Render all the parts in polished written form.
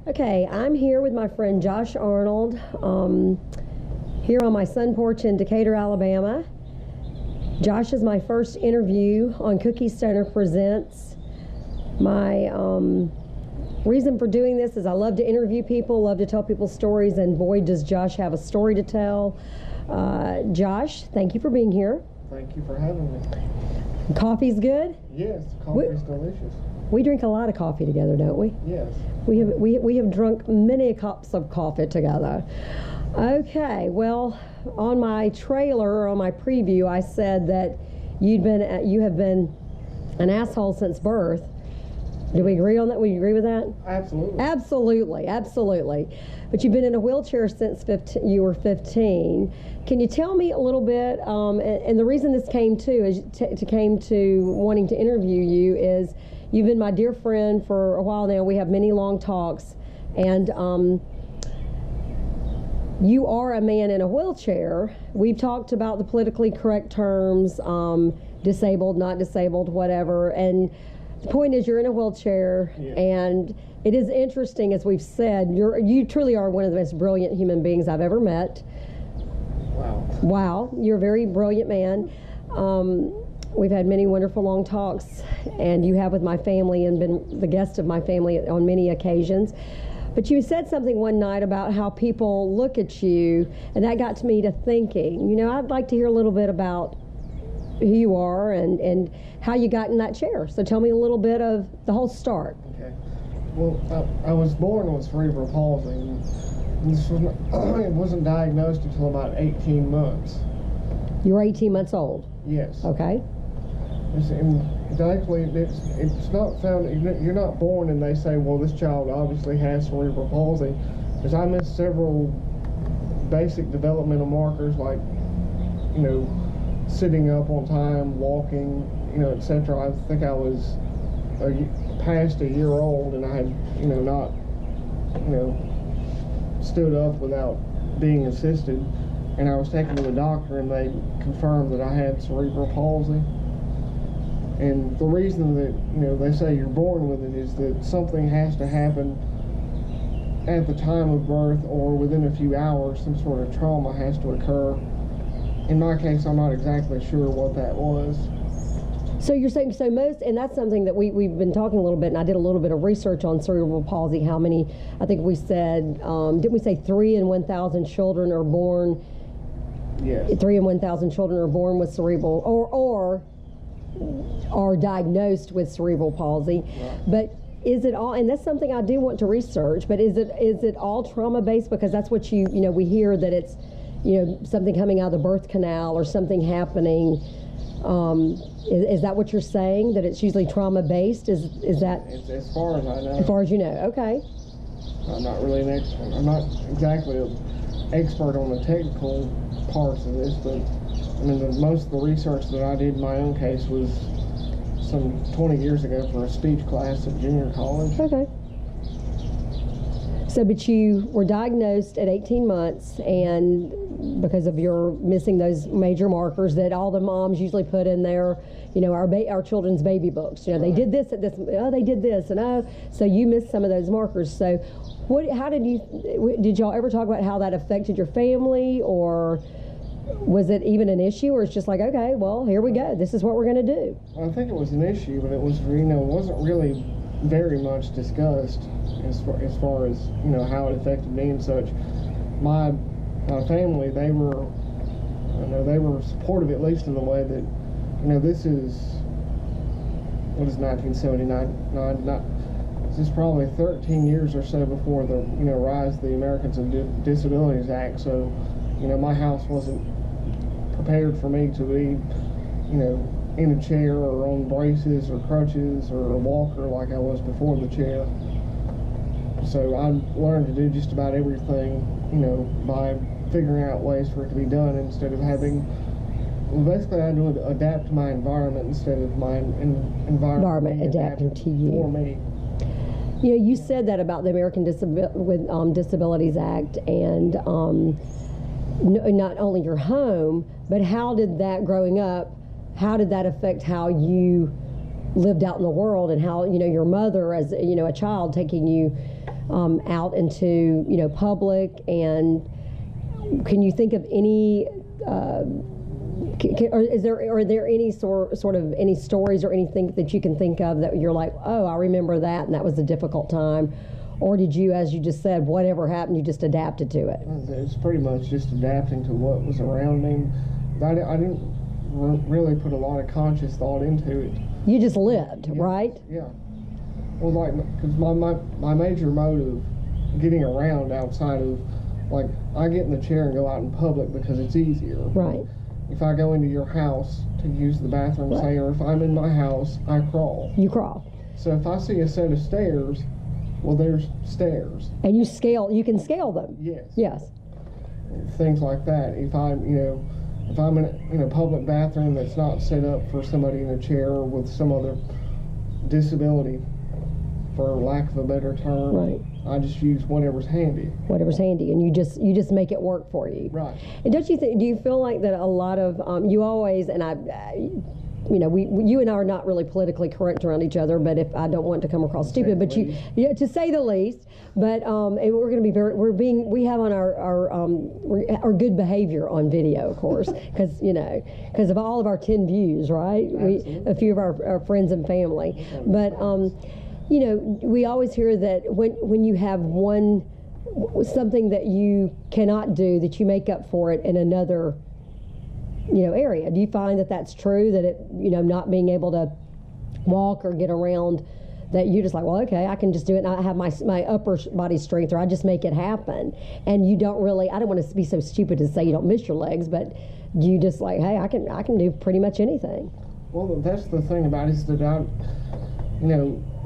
Okay, I'm here with my friend Josh Arnold, here on my sun porch in Decatur, Alabama. Josh is my first interview on Cookie Stoner Presents. My reason for doing this is I love to interview people, love to tell people stories, and boy, does Josh have a story to tell. Josh, thank you for being here. Thank you for having me. Coffee's good? Yes, coffee's delicious. We drink a lot of coffee together, don't we? Yes. We have drunk many cups of coffee together. Okay, well, on my trailer, or on my preview, I said that you have been an asshole since birth. Do we agree on that? We agree with that? Absolutely. Absolutely. But you've been in a wheelchair since you were 15. Can you tell me a little bit, and the reason this came to wanting to interview you is you've been my dear friend for a while now. We have many long talks, and you are a man in a wheelchair. We've talked about the politically correct terms, disabled, not disabled, whatever, and the point is you're in a wheelchair. Yeah. And it is interesting, as we've said, you truly are one of the most brilliant human beings I've ever met. Wow, you're a very brilliant man. We've had many wonderful long talks, and you have with my family and been the guest of my family on many occasions. But you said something one night about how people look at you, and that got me to thinking, I'd like to hear a little bit about who you are and how you got in that chair. So tell me a little bit of the whole start. Okay. Well, I was born with cerebral palsy, and this was it wasn't diagnosed until about 18 months. You were 18 months old? Yes. Okay. It's not found. You're not born and they say, well, this child obviously has cerebral palsy, because I missed several basic developmental markers like, sitting up on time, walking, etc. I think I was past a year old, and I had, not, stood up without being assisted, and I was taken to the doctor, and they confirmed that I had cerebral palsy. And the reason that, they say you're born with it is that something has to happen at the time of birth or within a few hours. Some sort of trauma has to occur. In my case, I'm not exactly sure what that was. So you're saying, and that's something that we've been talking a little bit, and I did a little bit of research on cerebral palsy, how many, I think we said, didn't we say 3 in 1,000 children are born? Yes. 3 in 1,000 children are born with cerebral, or are diagnosed with cerebral palsy. Right. But is it all, and that's something I do want to research, but is it all trauma based? Because that's what we hear that it's, something coming out of the birth canal or something happening. Is that what you're saying, that it's usually trauma based? Is that? It's as far as I know. As far as you know, okay. I'm not really an expert. I'm not exactly an expert on the technical parts of this, but most of the research that I did in my own case was some 20 years ago for a speech class at junior college. Okay. So, but you were diagnosed at 18 months, and because of your missing those major markers that all the moms usually put in their, our children's baby books. They did this at this, they did this, and so you missed some of those markers. So, did y'all ever talk about how that affected your family, or was it even an issue, or it's just like, okay, well, here we go, this is what we're going to do? I think it was an issue, but it was, wasn't really very much discussed as far as how it affected me and such. My family, they were supportive, at least in the way that this is, what is 1979? This is probably 13 years or so before the rise of the Americans with Disabilities Act. So my house wasn't prepared for me to be in a chair or on braces or crutches or a walker like I was before the chair. So I learned to do just about everything, by figuring out ways for it to be done instead of having, basically I had to adapt to my environment instead of my environment adapting to you. For me. You said that about the American Disabilities Act, and not only your home, but how did that, growing up, how did that affect how you lived out in the world, and how your mother, as a child, taking you out into, public? And can you think of any? Are there any sort of any stories or anything that you can think of that you're like, oh, I remember that, and that was a difficult time? Or did you, as you just said, whatever happened, you just adapted to it? It's pretty much just adapting to what was around me. I didn't really put a lot of conscious thought into it. You just lived, Yeah. right? Yeah. Well, because my major motive getting around outside of, I get in the chair and go out in public because it's easier. Right. If I go into your house to use the bathroom, Right. say, or if I'm in my house, I crawl. You crawl. So if I see a set of stairs, well, there's stairs. And you can scale them. Yes. Yes. Things like that. If I'm in a public bathroom that's not set up for somebody in a chair or with some other disability, for lack of a better term, Right. I just use whatever's handy. Whatever's handy, and you just make it work for you. Right. And do you feel like that a lot of you always, and you and I are not really politically correct around each other, but if I don't want to come across stupid, but to say the least, but and we're going to be we have on our good behavior on video, of course, because of all of our 10 views, right? A few of our friends and family, but we always hear that when you have something that you cannot do, that you make up for it in another area. Do you find that that's true, that it not being able to walk or get around, that you're just like, well, okay, I can just do it and I have my upper body strength, or I just make it happen, and you don't really, I don't want to be so stupid to say you don't miss your legs, but you just like, hey, I can do pretty much anything? Well, that's the thing about it, is that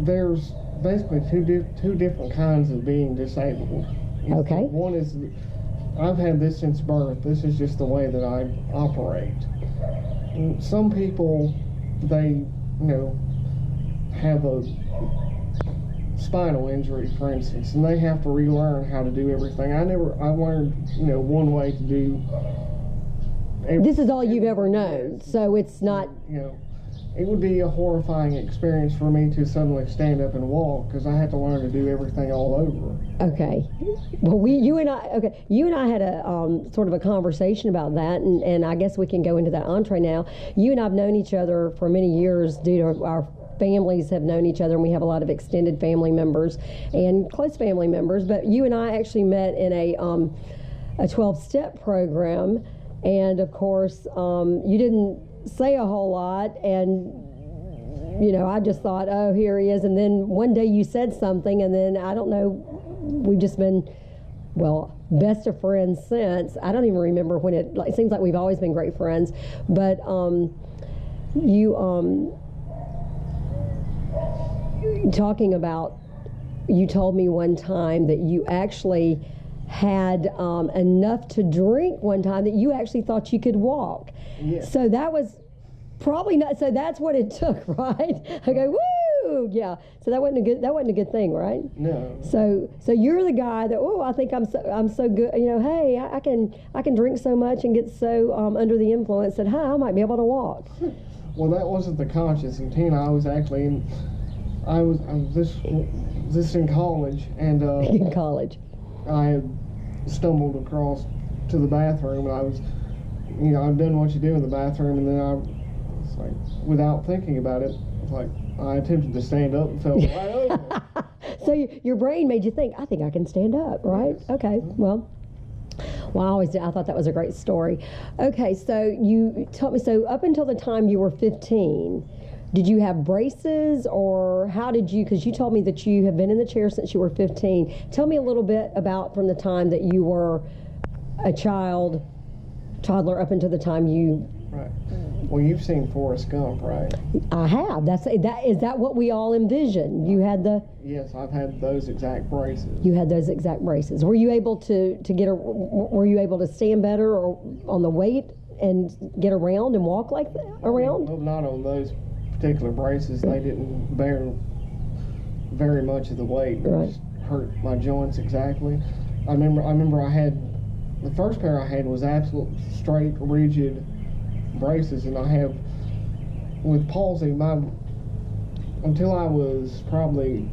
there's basically two different kinds of being disabled. Okay. One is, I've had this since birth. This is just the way that I operate. And some people, they, have a spinal injury, for instance, and they have to relearn how to do everything. I learned, one way to do everything. This is all you've ever known, so it's not... It would be a horrifying experience for me to suddenly stand up and walk, because I had to learn to do everything all over. Okay. Well, you and I had a sort of a conversation about that, and I guess we can go into that entree now. You and I have known each other for many years due to our families have known each other, and we have a lot of extended family members and close family members. But you and I actually met in a 12-step program, and of course, you didn't say a whole lot, and I just thought, oh, here he is, and then one day you said something, and then I don't know, we've just been, well, best of friends since. I don't even remember when it seems like we've always been great friends, but you talking about, you told me one time that you actually had enough to drink one time that you actually thought you could walk. Yes. So that was probably not. So that's what it took, right? I go, woo, yeah. So that wasn't a good thing, right? No. So you're the guy that, oh, I think I'm so good. Hey, I can drink so much and get so under the influence that, I might be able to walk. Well, that wasn't the conscious intent. I was actually I was this in college, and In college. I had stumbled across to the bathroom, and I was, I've done what you do in the bathroom, and then I was like, without thinking about it, I attempted to stand up and fell right over. So your brain made you think, I think I can stand up, right? Yes. Okay, well, I always did. I thought that was a great story. Okay, so you told me, so up until the time you were 15, did you have braces, or how did you, because you told me that you have been in the chair since you were 15. Tell me a little bit about from the time that you were a toddler up until the time you... Right. Well, you've seen Forrest Gump, right? I have. Is that what we all envision? You had the... Yes, I've had those exact braces. You had those exact braces. Were you able to were you able to stand better or on the weight and get around and walk like that around? Well, not on those particular braces. They didn't bear very much of the weight. It just hurt my joints exactly. I remember I had, the first pair I had was absolute straight, rigid braces, and I have, with palsy, until I was probably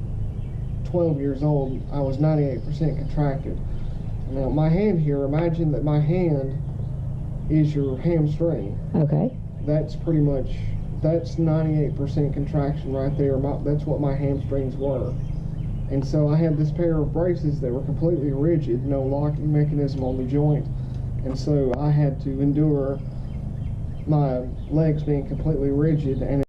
12 years old, I was 98% contracted. Now, my hand here, imagine that my hand is your hamstring. Okay. That's pretty much, that's 98% contraction right there. That's what my hamstrings were. And so I had this pair of braces that were completely rigid, no locking mechanism on the joint. And so I had to endure my legs being completely rigid, and